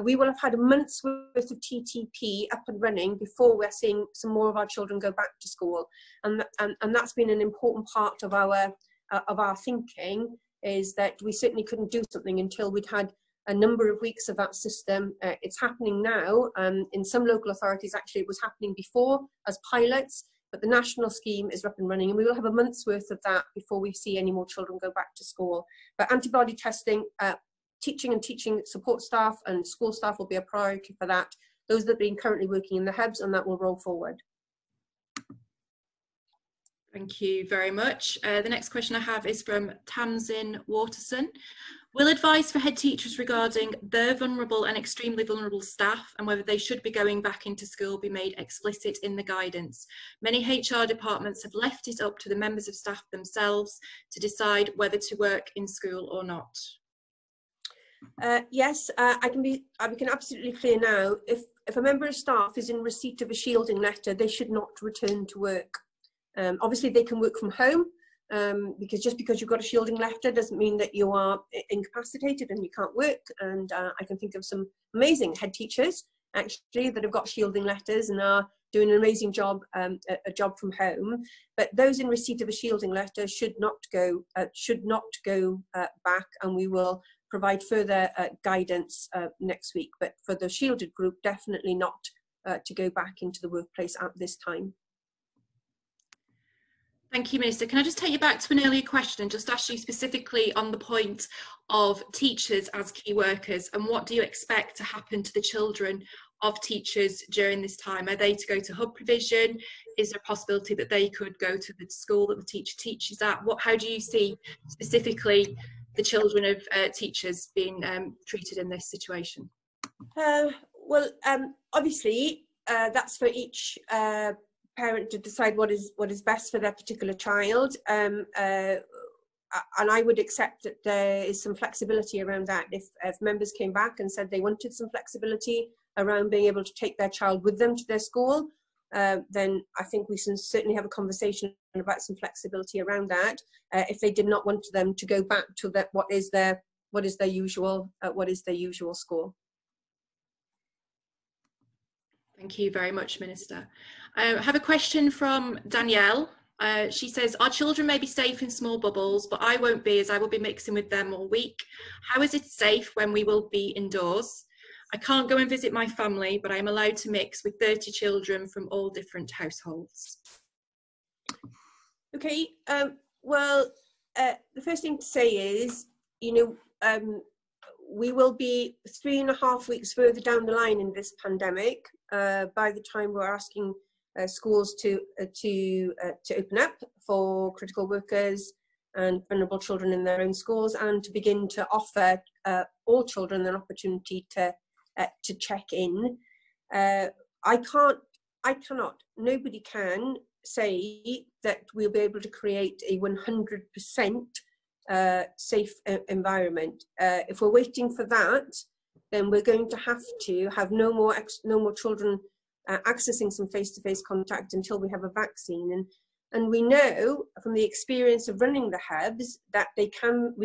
We will have had a month's worth of TTP up and running before we're seeing some more of our children go back to school. And that's been an important part of our thinking, is that we certainly couldn't do something until we'd had a number of weeks of that system. It's happening now. In some local authorities, actually, it was happening before as pilots, but the national scheme is up and running, and we will have a month's worth of that before we see any more children go back to school. But antibody testing, teaching and teaching support staff and school staff will be a priority for that. Those that have been currently working in the hubs, and that will roll forward. Thank you very much. The next question I have is from Tamsin Waterson. Will advice for head teachers regarding their vulnerable and extremely vulnerable staff and whether they should be going back into school be made explicit in the guidance? Many HR departments have left it up to the members of staff themselves to decide whether to work in school or not. Yes, I can be absolutely clear now. If a member of staff is in receipt of a shielding letter, they should not return to work. Obviously, they can work from home, because just because you've got a shielding letter doesn't mean that you are incapacitated and you can't work. And I can think of some amazing head teachers actually that have got shielding letters and are doing an amazing job, a job from home. But those in receipt of a shielding letter should not go back, and we will provide further guidance next week. But for the shielded group, definitely not to go back into the workplace at this time. Thank you, Minister. Can I just take you back to an earlier question and just ask you specifically on the point of teachers as key workers, and what do you expect to happen to the children of teachers during this time? Are they to go to hub provision? Is there a possibility that they could go to the school that the teacher teaches at? How do you see specifically the children of teachers being treated in this situation? Well, obviously, that's for each parent to decide what is best for their particular child, and I would accept that there is some flexibility around that. If members came back and said they wanted some flexibility around being able to take their child with them to their school, then I think we can certainly have a conversation about some flexibility around that. If they did not want them to go back to that, what is their usual school. Thank you very much, Minister. I have a question from Danielle. She says, our children may be safe in small bubbles, but I won't be, as I will be mixing with them all week. How is it safe when we will be indoors? I can't go and visit my family, but I'm allowed to mix with 30 children from all different households. Okay, well, the first thing to say is, we will be 3.5 weeks further down the line in this pandemic by the time we're asking schools to open up for critical workers and vulnerable children in their own schools, and to begin to offer all children an opportunity to check in. Nobody can say that we'll be able to create a 100% safe environment. If we're waiting for that, then we're going to have no more children accessing some face-to-face contact until we have a vaccine. And we know from the experience of running the hubs that we can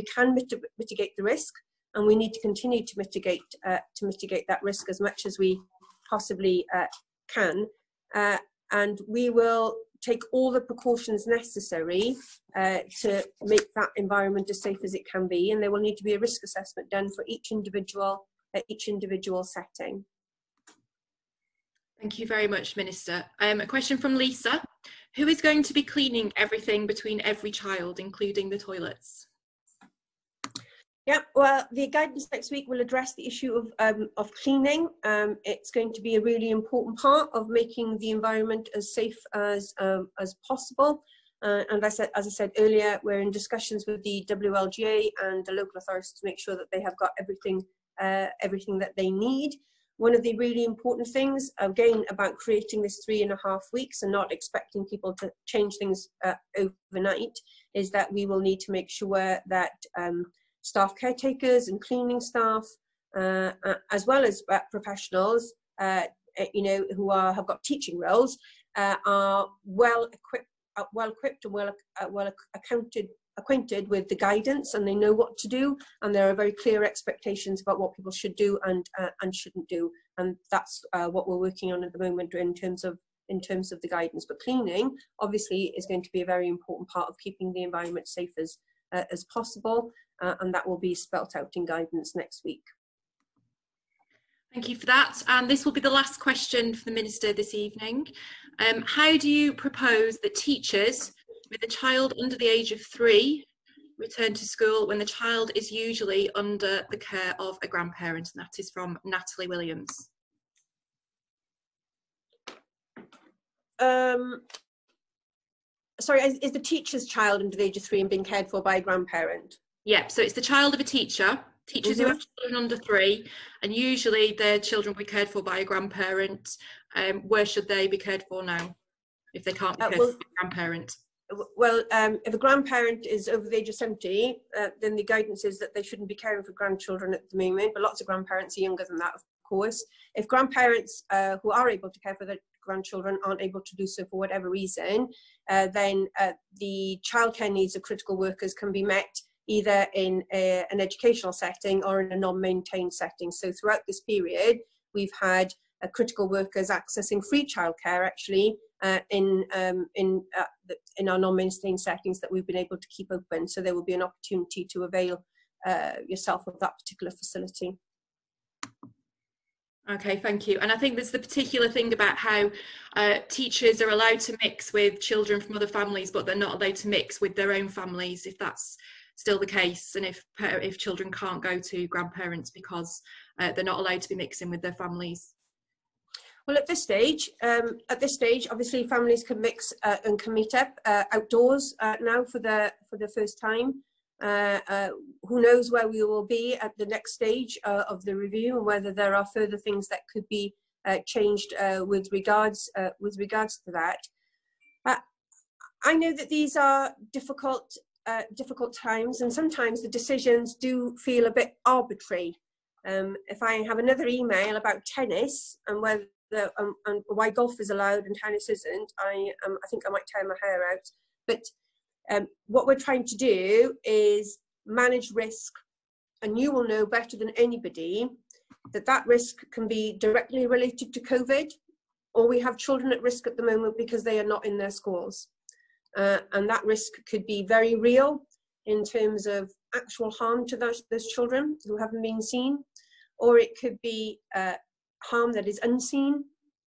mitigate the risk, and we need to continue to mitigate that risk as much as we possibly can. And we will take all the precautions necessary to make that environment as safe as it can be, and there will need to be a risk assessment done for each individual setting. Thank you very much, Minister. A question from Lisa. Who is going to be cleaning everything between every child, including the toilets? Yeah, well, the guidance next week will address the issue of cleaning. It's going to be a really important part of making the environment as safe as possible. And as I said earlier, we're in discussions with the WLGA and the local authorities to make sure that they have got everything that they need. One of the really important things, again, about creating this 3.5 weeks and not expecting people to change things overnight, is that we will need to make sure that staff caretakers and cleaning staff, as well as professionals, who have got teaching roles, are well equipped and well acquainted with the guidance, and they know what to do, and there are very clear expectations about what people should do and shouldn't do, and that's what we're working on at the moment in terms of the guidance. But cleaning obviously is going to be a very important part of keeping the environment safe as possible, and that will be spelt out in guidance next week. Thank you for that. And this will be the last question for the Minister this evening. How do you propose that teachers with a child under the age of 3 return to school when the child is usually under the care of a grandparent? And that is from Natalie Williams. Sorry, is the teacher's child under the age of 3 and being cared for by a grandparent? Yeah, so it's the child of a teacher. Teachers who have children under 3, and usually their children will be cared for by a grandparent. Where should they be cared for now if they can't be cared for by a grandparent? Well, if a grandparent is over the age of 70, then the guidance is that they shouldn't be caring for grandchildren at the moment, but lots of grandparents are younger than that, of course. If grandparents who are able to care for their grandchildren aren't able to do so for whatever reason, then the childcare needs of critical workers can be met either in an educational setting or in a non-maintained setting. So throughout this period, we've had critical workers accessing free childcare actually in our non-mainstream settings that we've been able to keep open. So there will be an opportunity to avail yourself of that particular facility. Okay, thank you. And I think there's the particular thing about how teachers are allowed to mix with children from other families, but they're not allowed to mix with their own families, if that's still the case, and if children can't go to grandparents because they're not allowed to be mixing with their families. Well, at this stage, obviously families can mix and can meet up outdoors now for the first time. Who knows where we will be at the next stage of the review, and whether there are further things that could be changed with regards to that. I know that these are difficult times, and sometimes the decisions do feel a bit arbitrary. If I have another email about tennis and whether and why golf is allowed and tennis isn't, I think I might tear my hair out. But what we're trying to do is manage risk, and you will know better than anybody that risk can be directly related to COVID, or we have children at risk at the moment because they are not in their schools. And that risk could be very real in terms of actual harm to those children who haven't been seen, or it could be harm that is unseen,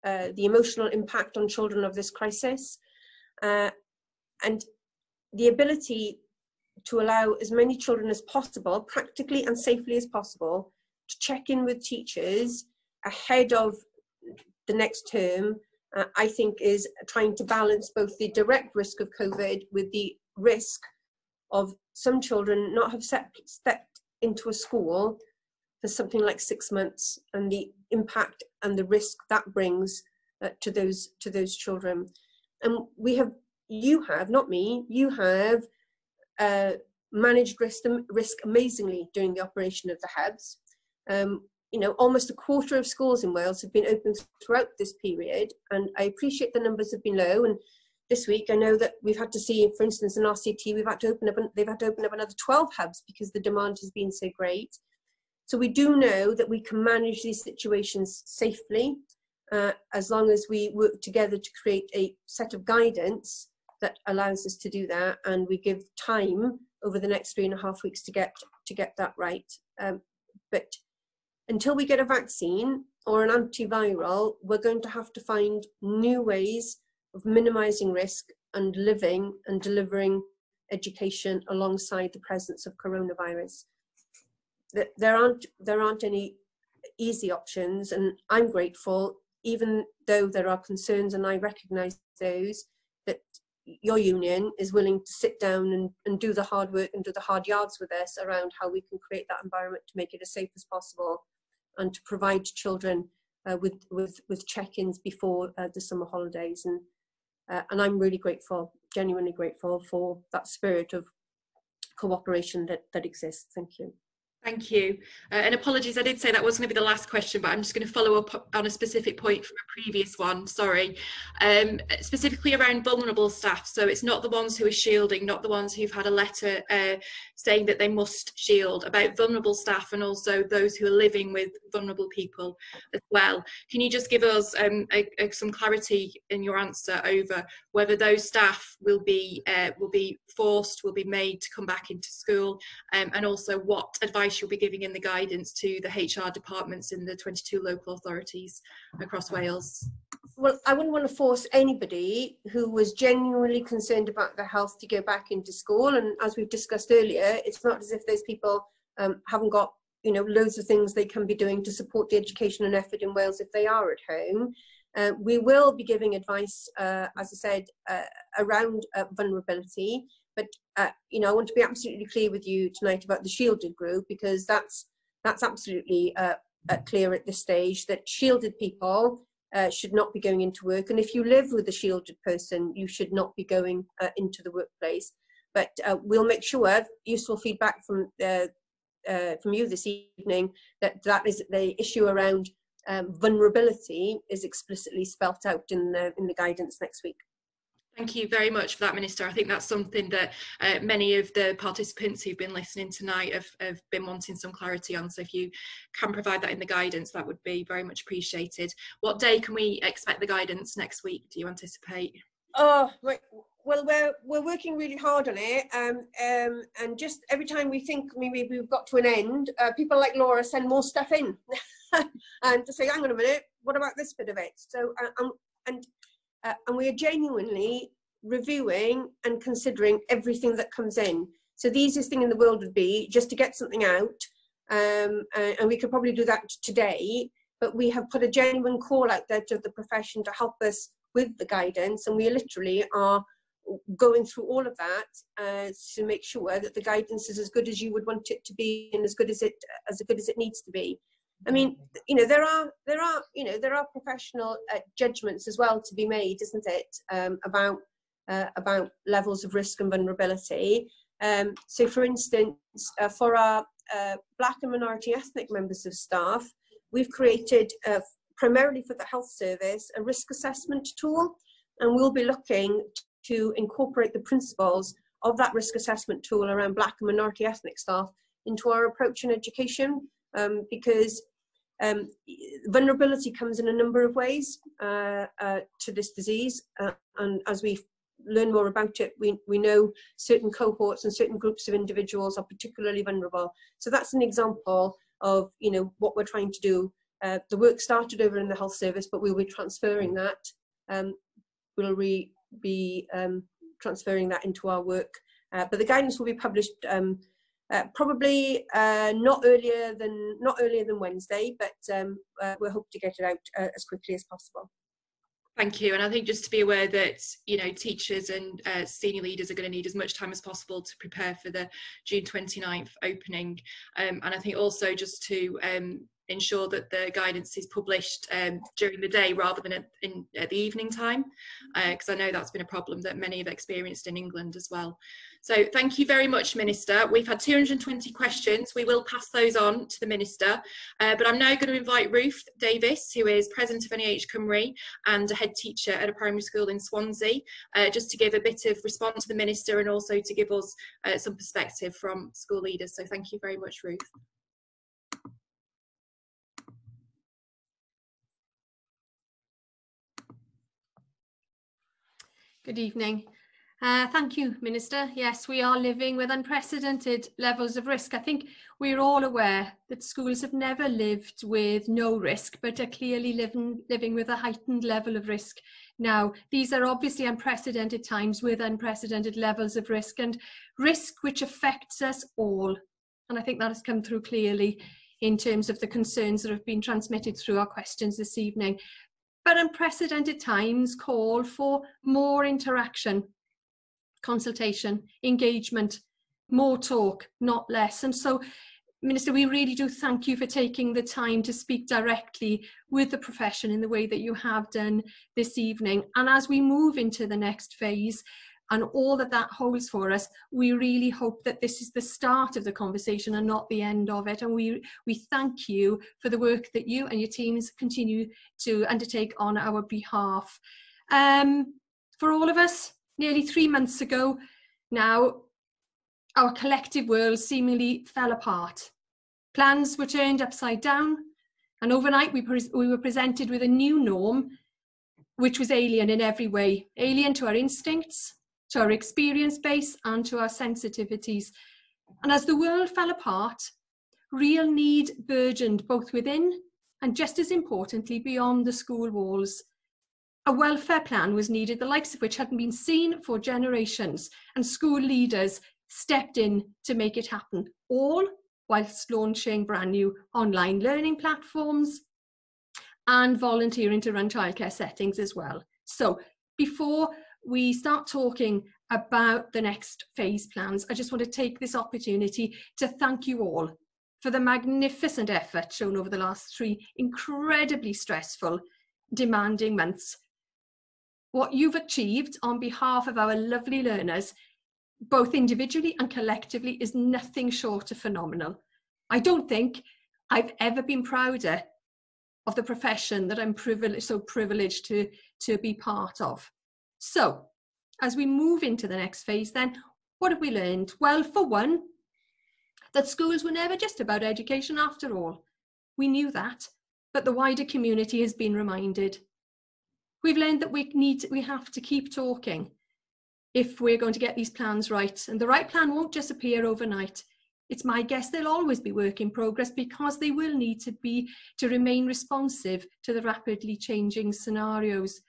the emotional impact on children of this crisis, and the ability to allow as many children as possible, practically and safely as possible, to check in with teachers ahead of the next term, I think is trying to balance both the direct risk of COVID with the risk of some children not have stepped into a school for something like 6 months, and the impact and the risk that brings to those children. And you have, not me, you have managed risk amazingly during the operation of the hubs. You know, almost a quarter of schools in Wales have been open throughout this period, and I appreciate the numbers have been low. And this week, I know that we've had to see, for instance, in RCT, they've had to open up another 12 hubs because the demand has been so great. So we do know that we can manage these situations safely, as long as we work together to create a set of guidance that allows us to do that, and we give time over the next 3.5 weeks to get that right. But until we get a vaccine or an antiviral, we're going to have to find new ways of minimizing risk and living and delivering education alongside the presence of coronavirus. There aren't any easy options, and I'm grateful, even though there are concerns, and I recognize those, that your union is willing to sit down and do the hard work and do the hard yards with us around how we can create that environment to make it as safe as possible, and to provide children with check-ins before the summer holidays. And I'm really grateful, genuinely grateful for that spirit of cooperation that exists. Thank you. Thank you. And apologies, I did say that was going to be the last question, but I'm just going to follow up on a specific point from a previous one, sorry. Specifically around vulnerable staff. So it's not the ones who are shielding, not the ones who've had a letter saying that they must shield, about vulnerable staff and also those who are living with vulnerable people as well. Can you just give us some clarity in your answer over whether those staff will be forced, will be made to come back into school, and also what advice you'll be giving in the guidance to the HR departments in the 22 local authorities across Wales? Well, I wouldn't want to force anybody who was genuinely concerned about their health to go back into school. And as we've discussed earlier, it's not as if those people haven't got, you know, loads of things they can be doing to support the education and effort in Wales if they are at home. We will be giving advice, as I said, around vulnerability. But you know, I want to be absolutely clear with you tonight about the shielded group, because that's absolutely clear at this stage that shielded people should not be going into work. And if you live with a shielded person, you should not be going into the workplace. But we'll make sure, useful feedback from you this evening, that is the issue around vulnerability is explicitly spelt out in the guidance next week. Thank you very much for that, Minister. I think that's something that many of the participants who've been listening tonight have been wanting some clarity on. So if you can provide that in the guidance, that would be very much appreciated. What day can we expect the guidance next week, do you anticipate? Oh, right. Well, we're working really hard on it, and just every time we think maybe we've got to an end, people like Laura send more stuff in, and to say, hang on a minute, what about this bit of it? So, and we are genuinely reviewing and considering everything that comes in. So the easiest thing in the world would be just to get something out, and we could probably do that today, but we have put a genuine call out there to the profession to help us with the guidance, and we literally are going through all of that to make sure that the guidance is as good as you would want it to be, and as good as it needs to be. I mean, you know, there are professional judgments as well to be made, isn't it, about levels of risk and vulnerability. So, for instance, for our Black and minority ethnic members of staff, we've created primarily for the health service a risk assessment tool, and we'll be looking to incorporate the principles of that risk assessment tool around Black and minority ethnic staff into our approach in education, because vulnerability comes in a number of ways to this disease, and as we learn more about it, we know certain cohorts and certain groups of individuals are particularly vulnerable. So that's an example of, you know, what we're trying to do. The work started over in the health service, but we'll be transferring that. We'll be transferring that into our work. But the guidance will be published probably not earlier than Wednesday, but we'll hope to get it out as quickly as possible. Thank you. And I think just to be aware that, you know, teachers and senior leaders are going to need as much time as possible to prepare for the June 29th opening. And I think also just to ensure that the guidance is published during the day rather than at the evening time, because I know that's been a problem that many have experienced in England as well. So thank you very much, Minister. We've had 220 questions. We will pass those on to the Minister, but I'm now going to invite Ruth Davis, who is President of NAHT Cymru and a head teacher at a primary school in Swansea, just to give a bit of response to the Minister and also to give us some perspective from school leaders. So thank you very much, Ruth. Good evening. Thank you, Minister. Yes, we are living with unprecedented levels of risk. I think we're all aware that schools have never lived with no risk, but are clearly living with a heightened level of risk now. These are obviously unprecedented times with unprecedented levels of risk, and risk which affects us all. And I think that has come through clearly in terms of the concerns that have been transmitted through our questions this evening. But unprecedented times call for more interaction, consultation, engagement, more talk, not less. And so, Minister, we really do thank you for taking the time to speak directly with the profession in the way that you have done this evening. And as we move into the next phase, and all that that holds for us, we really hope that this is the start of the conversation and not the end of it. And we thank you for the work that you and your teams continue to undertake on our behalf. For all of us, nearly 3 months ago now, our collective world seemingly fell apart. Plans were turned upside down, and overnight we were presented with a new norm which was alien in every way, alien to our instincts, to our experience base, and to our sensitivities. And as the world fell apart, real need burgeoned both within and, just as importantly, beyond the school walls. A welfare plan was needed, the likes of which hadn't been seen for generations, and school leaders stepped in to make it happen, all whilst launching brand new online learning platforms and volunteering to run childcare settings as well. So before we start talking about the next phase plans, I just want to take this opportunity to thank you all for the magnificent effort shown over the last 3 incredibly stressful, demanding months. What you've achieved on behalf of our lovely learners, both individually and collectively, is nothing short of phenomenal. I don't think I've ever been prouder of the profession that I'm so privileged to be part of. So, as we move into the next phase, then what have we learned? Well, for one, that schools were never just about education after all. We knew that, but the wider community has been reminded. We've learned that we have to keep talking if we're going to get these plans right. And the right plan won't just appear overnight. It's my guess they'll always be work in progress, because they will need to remain responsive to the rapidly changing scenarios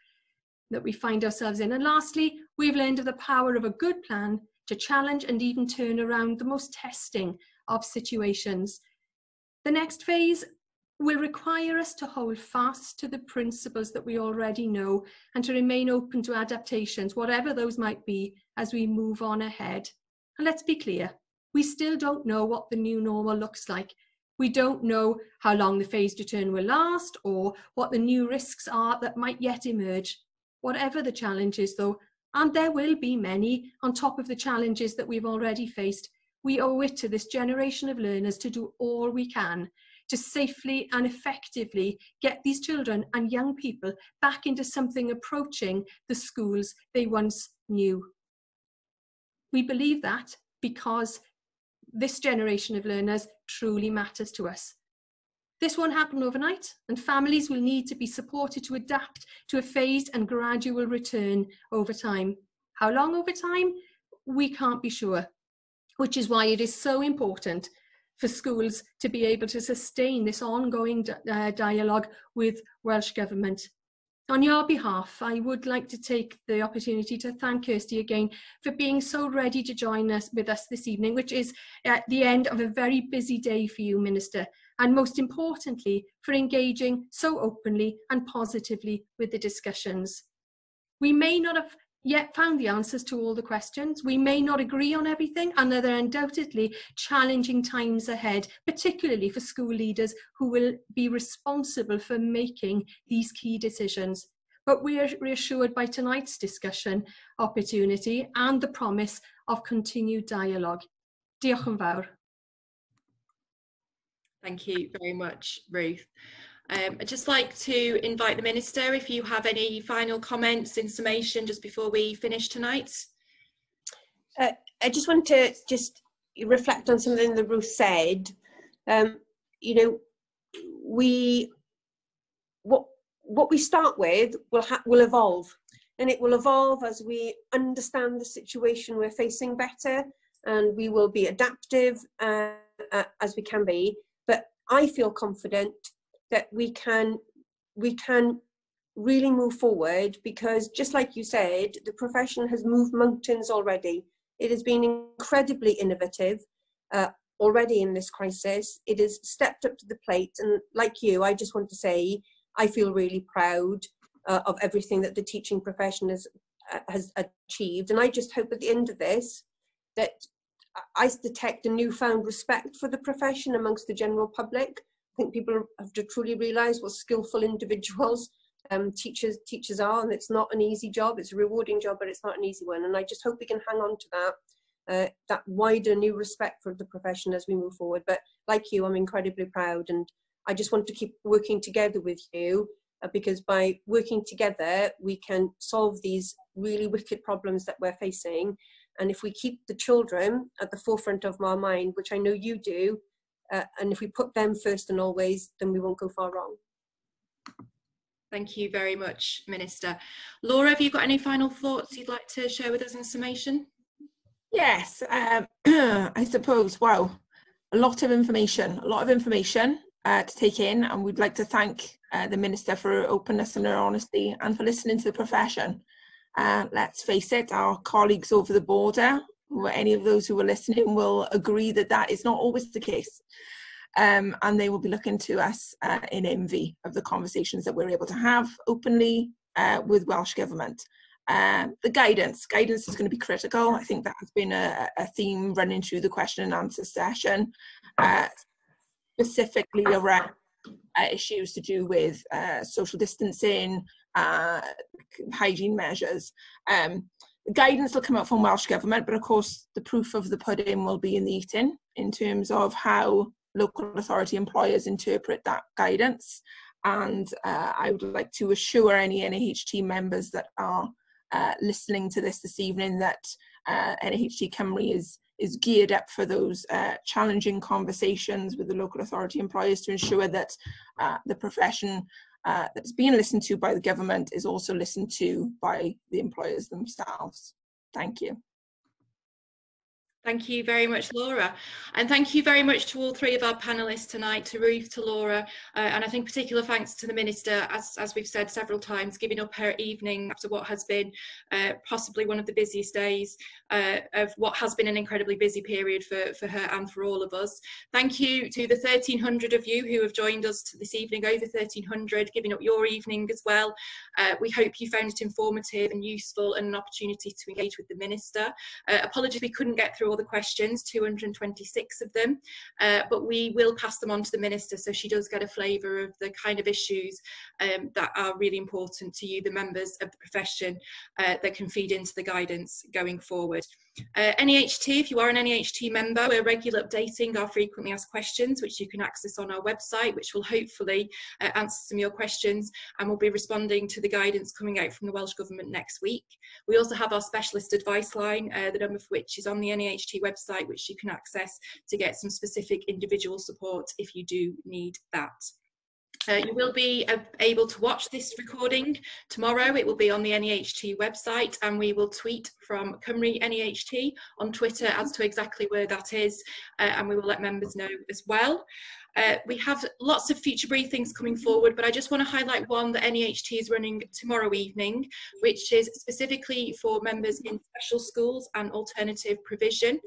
that we find ourselves in. And lastly, we've learned of the power of a good plan to challenge and even turn around the most testing of situations. The next phase will require us to hold fast to the principles that we already know and to remain open to adaptations, whatever those might be, as we move on ahead. And let's be clear, we still don't know what the new normal looks like. We don't know how long the phased return will last or what the new risks are that might yet emerge. Whatever the challenges though, and there will be many on top of the challenges that we've already faced, we owe it to this generation of learners to do all we can to safely and effectively get these children and young people back into something approaching the schools they once knew. We believe that because this generation of learners truly matters to us. This won't happen overnight, and families will need to be supported to adapt to a phased and gradual return over time. How long over time? We can't be sure, which is why it is so important for schools to be able to sustain this ongoing dialogue with Welsh Government. On your behalf, I would like to take the opportunity to thank Kirsty again for being so ready to join us with us this evening, which is at the end of a very busy day for you, Minister, and most importantly, for engaging so openly and positively with the discussions. We may not have yet found the answers to all the questions. We may not agree on everything, and there are undoubtedly challenging times ahead, particularly for school leaders who will be responsible for making these key decisions. But we are reassured by tonight's discussion opportunity and the promise of continued dialogue. Diolch yn fawr. Thank you very much, Ruth. I'd just like to invite the Minister if you have any final comments in summation just before we finish tonight. I just want to reflect on something that Ruth said. You know, what we start with will evolve, and it will evolve as we understand the situation we're facing better, and we will be adaptive as we can be. But I feel confident that we can really move forward, because just like you said, the profession has moved mountains already. It has been incredibly innovative already in this crisis. It has stepped up to the plate, and like you, I just want to say I feel really proud of everything that the teaching profession has achieved, and I just hope at the end of this that I detect a newfound respect for the profession amongst the general public. I think people have to truly realise what skillful individuals teachers are, and it's not an easy job. It's a rewarding job, but it's not an easy one. And I just hope we can hang on to that wider new respect for the profession as we move forward. But like you, I'm incredibly proud, and I just want to keep working together with you, because by working together we can solve these really wicked problems that we're facing. And if we keep the children at the forefront of our mind, which I know you do, and if we put them first and always, then we won't go far wrong. Thank you very much, Minister. Laura, have you got any final thoughts you'd like to share with us in summation? Yes, I suppose, wow, a lot of information to take in, and we'd like to thank the Minister for her openness and her honesty, and for listening to the profession. Let's face it, our colleagues over the border, or any of those who are listening, will agree that that is not always the case. And they will be looking to us in envy of the conversations that we're able to have openly with Welsh Government. The guidance is going to be critical. I think that has been a theme running through the question and answer session, specifically around issues to do with social distancing, hygiene measures. The guidance will come out from Welsh Government, but of course the proof of the pudding will be in the eating, in terms of how local authority employers interpret that guidance. And I would like to assure any NAHT members that are listening to this evening, that NAHT Cymru is geared up for those challenging conversations with the local authority employers to ensure that the profession that's being listened to by the government is also listened to by the employers themselves. Thank you. Thank you very much, Laura. And thank you very much to all three of our panellists tonight, to Ruth, to Laura, and I think particular thanks to the Minister, as we've said several times, giving up her evening after what has been possibly one of the busiest days of what has been an incredibly busy period for her and for all of us. Thank you to the 1,300 of you who have joined us this evening, over 1,300, giving up your evening as well. We hope you found it informative and useful and an opportunity to engage with the Minister. Apologies we couldn't get through all the questions, 226 of them, but we will pass them on to the Minister so she does get a flavour of the kind of issues that are really important to you, the members of the profession, that can feed into the guidance going forward. NAHT, if you are an NAHT member, we're regularly updating our frequently asked questions, which you can access on our website, which will hopefully answer some of your questions, and we'll be responding to the guidance coming out from the Welsh Government next week. We also have our specialist advice line, the number of which is on the NAHT website, which you can access to get some specific individual support if you do need that. You will be able to watch this recording tomorrow. It will be on the NAHT website, and we will tweet from Cymru NAHT on Twitter as to exactly where that is, and we will let members know as well. We have lots of future briefings coming forward, but I just want to highlight one that NAHT is running tomorrow evening, which is specifically for members in special schools and alternative provision.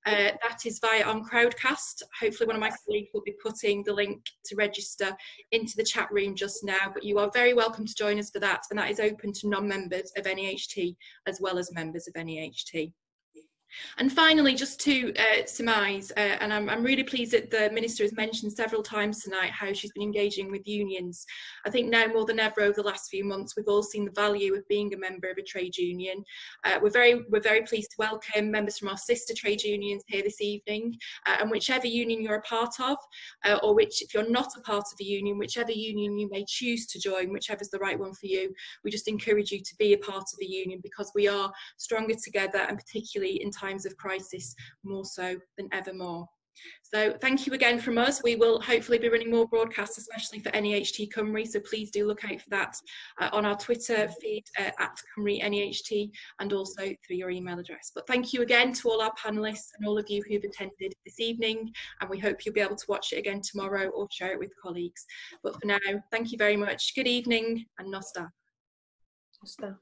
That is via on Crowdcast. Hopefully one of my colleagues will be putting the link to register into the chat room just now, but you are very welcome to join us for that, and that is open to non-members of NAHT as well as members of NAHT. And finally, just to surmise, and I'm really pleased that the Minister has mentioned several times tonight how she's been engaging with unions. I think now more than ever over the last few months, we've all seen the value of being a member of a trade union. We're very pleased to welcome members from our sister trade unions here this evening, and whichever union you're a part of, or if you're not a part of a union, whichever union you may choose to join, whichever's the right one for you, we just encourage you to be a part of a union, because we are stronger together, and particularly in times of crisis, more so than ever more. So thank you again from us. We will hopefully be running more broadcasts, especially for NAHT Cymru, so please do look out for that on our Twitter feed at Cymru NAHT, and also through your email address. But thank you again to all our panellists and all of you who've attended this evening, and we hope you'll be able to watch it again tomorrow or share it with colleagues. But for now, thank you very much. Good evening, and Nosta. Nosta.